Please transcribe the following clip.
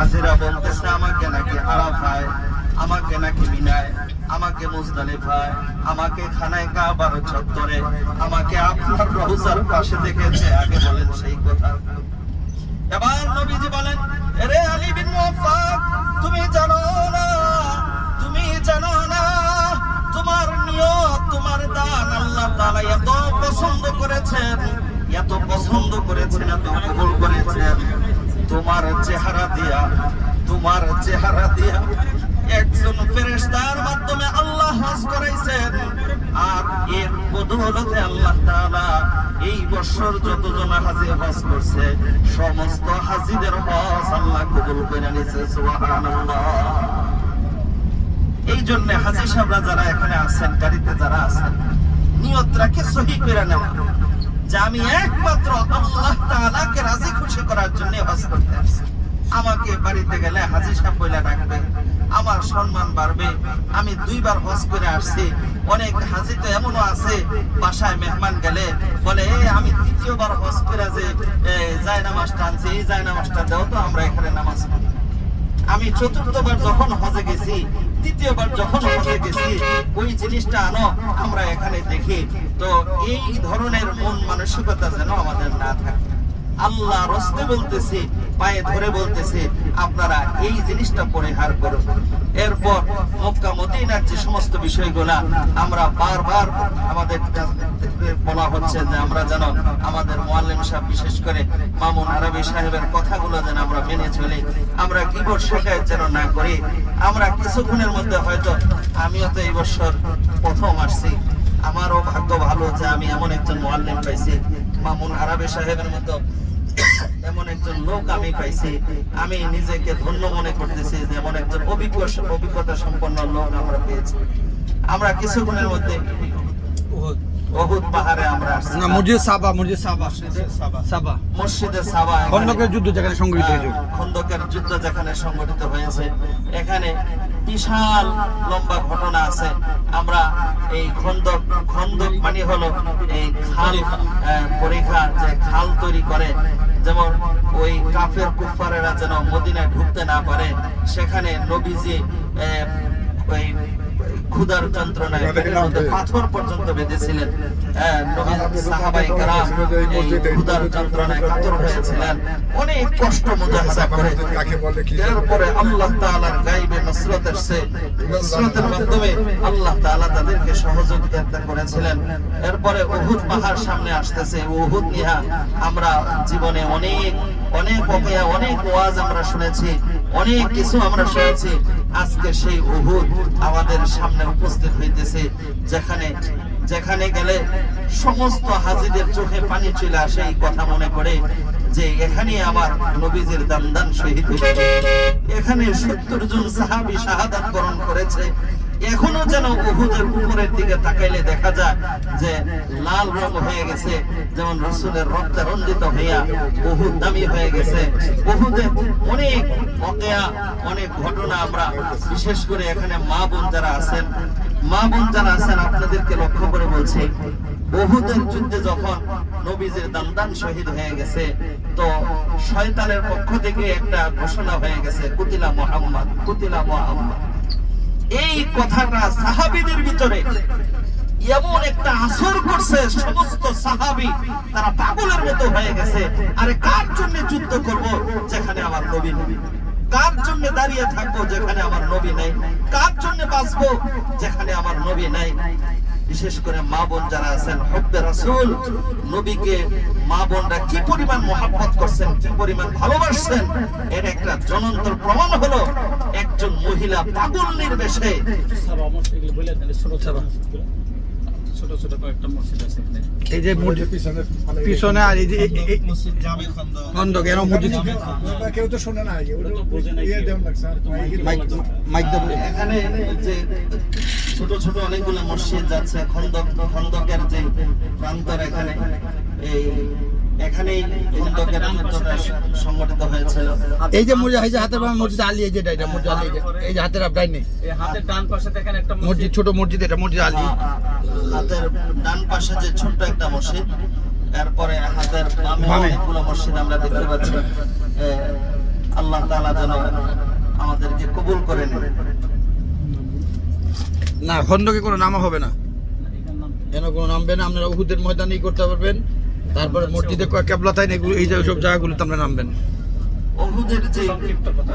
হাজিরা বলতেছে আমাকে নাকি আরাফায়, আমাকে নাকি মিনায়, আমাকে মুজদালিফায়, আমাকে খানায় কাবার চত্বরে, আমাকে আপনার রওজার পাশে দেখেছে। আগে বলেন সেই কথা। এবার নবীজি বলেন, আরে আলী বিন মুআফফাক, তুমি জানো না, তুমি জানো না তোমার নিয়ত, তোমার দান আল্লাহ তাআলা এত পছন্দ করেছেন, এত পছন্দ করেছেন, এত কবুল করেছেন। তোমার চেহারা দিয়া, তোমার চেহারা দিয়া একজন ফেরেশতার মাধ্যমে আল্লাহ হজ করাইছেন, আর এর বদৌলতে আল্লাহ তাআলা এই বছর যতজন হাজী হজ করছে সমস্ত হাজীদের হজ আল্লাহ কবুল করে নিয়েছে। সুবহানাল্লাহ। এই জন্য হাজী সাহেবরা যারা এখানে আছেন, গাড়িতে যারা আছেন, নিয়ত রাখে সহি করে নেওয়া যে আমি একমাত্র আল্লাহ তাআলাকে রাজি খুশি করার জন্য হজ করতে আসছি। আমাকে বাড়িতে গেলে হাজী সাহেব বলে ডাকবে, আমার সম্মান বাড়বে। আমি 2 বার হজ করে আসছি। অনেক হাজী তো এমনও আছে বাসায় মেহমান গেলে বলে, আমি 3য় বার হজ করে যে জায়নামাজটা আনছি, এই জায়নামাজটা দাও তো, আমরা এখানে নামাজ পড়ি। আমি 4র্থবার যখন হজে গেছি, 3য় বার যখন হজে গেছি, ওই জিনিসটা আনো, আমরা এখানে দেখি। তো এই ধরনের মন মানসিকতা যেন আমাদের না থাকে। আল্লাহ রস্তে বলতেছি, পায়ে ধরে বলতেছি, আপনারা এই জিনিসটা পরিহার করুন। এরপর মক্কা মদিনার যে সমস্ত বিষয়গুলা আমরা বারবার আমাদের বলা হচ্ছে যে আমরা যেন আমাদের মুআল্লিম সাহেব, বিশেষ করে মামুন আরবি সাহেবের কথাগুলো যেন আমরা মেনে চলি, আমরা কিবোর্ড শেখায় যেন না করি। আমরা কিছুক্ষণের মধ্যে হয়তো, আমিও তো এই বছর প্রথম আসছি, আমারও ভাগ্য ভালো যে আমি এমন একজন মুআল্লিম পাইছি, মামুন আরবি সাহেবের মতো এমন একজন লোক আমি পাইছি। আমি নিজেকে ধন্য মনে করতেছি যে এমন একজন অভিজ্ঞতা সম্পন্ন লোক আমরা পেয়েছি। আমরা কিছুক্ষণের মধ্যে উহুদ পাহাড়ে আমরা আসছি। না, মসজিদ সাবা, মসজিদে সাবা, খন্দকের যুদ্ধ যেখানে সংঘটিত হয়েছে, খন্দকের যুদ্ধ যেখানে সংঘটিত হয়েছে, এখানে বিশাল লম্বা ঘটনা আছে। আমরা এই খন্দক মানে হলো এই খাল পরীক্ষা, যে খাল তৈরি করে, যেমন ওই কাফের কুফারেরা যেন মদিনায় ঢুকতে না পারে, সেখানে নবীজি ওই ক্ষুধার যন্ত্রণায় পাথর পর্যন্ত বেঁধেছিলেন। সাহাবায়ে কেরাম এই ক্ষুধার যন্ত্রণায় কাতর হয়েছিলেন, অনেক কষ্ট মুজাহাদা করে। এরপরে আল্লাহ তাআলার গায়বে নসরত এসেছে, নসরতের মাধ্যমে আল্লাহ তাআলা তাদেরকে সহযোগিতা করেছিলেন। এরপরে উহুদ পাহাড় সামনে আসতেছে। উহুদ নিয়ে আমরা জীবনে অনেক অনেক অনেক ওয়াজ আমরা শুনেছি, অনেক কিছু আমরা শুনেছি। আজকে সেই উহুদ আমাদের সামনে উপস্থিত হইতেছে, যেখানে গেলে সমস্ত হাজীদের চোখে পানি চলে আসে এই কথা মনে করে যে এখানে আমার নবীজির দান শহীদ হয়েছে। এখানে 70 জন সাহাবী শাহাদাত বরণ করেছে। এখনো যেন উহুদের উপরের দিকে তাকাইলে দেখা যায় যে লাল রং হয়ে গেছে, যেমন রাসূলের রক্তে রঞ্জিত হইয়া উহুদ দামি হয়ে গেছে। উহুদে অনেক ওয়াকিয়া, অনেক ঘটনা আমরা, বিশেষ করে এখানে মা বোন যারা আছেন আপনাদেরকে লক্ষ্য করে বলছি, উহুদের যুদ্ধে যখন নবীজির দান শহীদ হয়ে গেছে, তো শয়তানের পক্ষ থেকে একটা ঘোষণা হয়ে গেছে, কুতিলা মুহাম্মদ, কুতিলা মুহাম্মদ। এই কথাটা সাহাবীদের ভিতরে এমন একটা আসর করছে, সমস্ত সাহাবী তারা পাগলের মতো হয়ে গেছে। আরে কার জন্য যুদ্ধ করব যেখানে আমার নবী নেই? কার জন্য দাঁড়িয়ে থাকবো যেখানে আমার নবী নেই? কার জন্য বাঁচবো যেখানে আমার নবী নেই? বিশেষ করে মা বোন যারা আছেন, হব্বে রাসূল, নবীকে মা বোনরা কি পরিমাণ মহব্বত করছেন, কি পরিমাণ ভালোবাসছেন, এর একটা জ্বলন্ত প্রমাণ হলো একজন মহিলা পাগল নির্বেশে ছোট ছোট কয়েকটা মসজিদ আছে এই যে পিছনে, আর এই যে মসজিদ জামে খন্দক, এর মসজিদ কেউ তো শোনে না, মাইক দেব। এখানে যে ছোট ছোট অনেকগুলো মসজিদ যাচ্ছে, খন্দকের যে প্রান্তর, এখানেই খন্দকের যুদ্ধটা সংগঠিত হয়েছিল। এই যে মসজিদ, এই যে হাতের বাম মসজিদ আলী, এই যে এটা মসজিদ আলী, এই যে হাতের ডাইন নেই, এই হাতের ডান পাশে দেখেন একটা মসজিদ, ছোট মসজিদ, এটা মসজিদ আলী। হাতের ডান পাশে যে ছোট্ট একটা মসজিদ, এরপরে হাতের বামে অনেকগুলো মসজিদ আমরা দেখতে পাচ্ছি। আল্লাহ তাআলা যেন আমাদেরকে কবুল করে নেন। না খন্দকে কোনো নামা হবে না, এটার নাম কি? এখানে কোনো নামবে না। আপনারা উহুদের ময়দানেই করতে পারবেন। তারপরে মসজিদে কেবলাতাইন এগুলো এই যে সব জায়গাগুলোতে আমরা নামবেন। উহুদের যে সংক্ষিপ্ত কথা।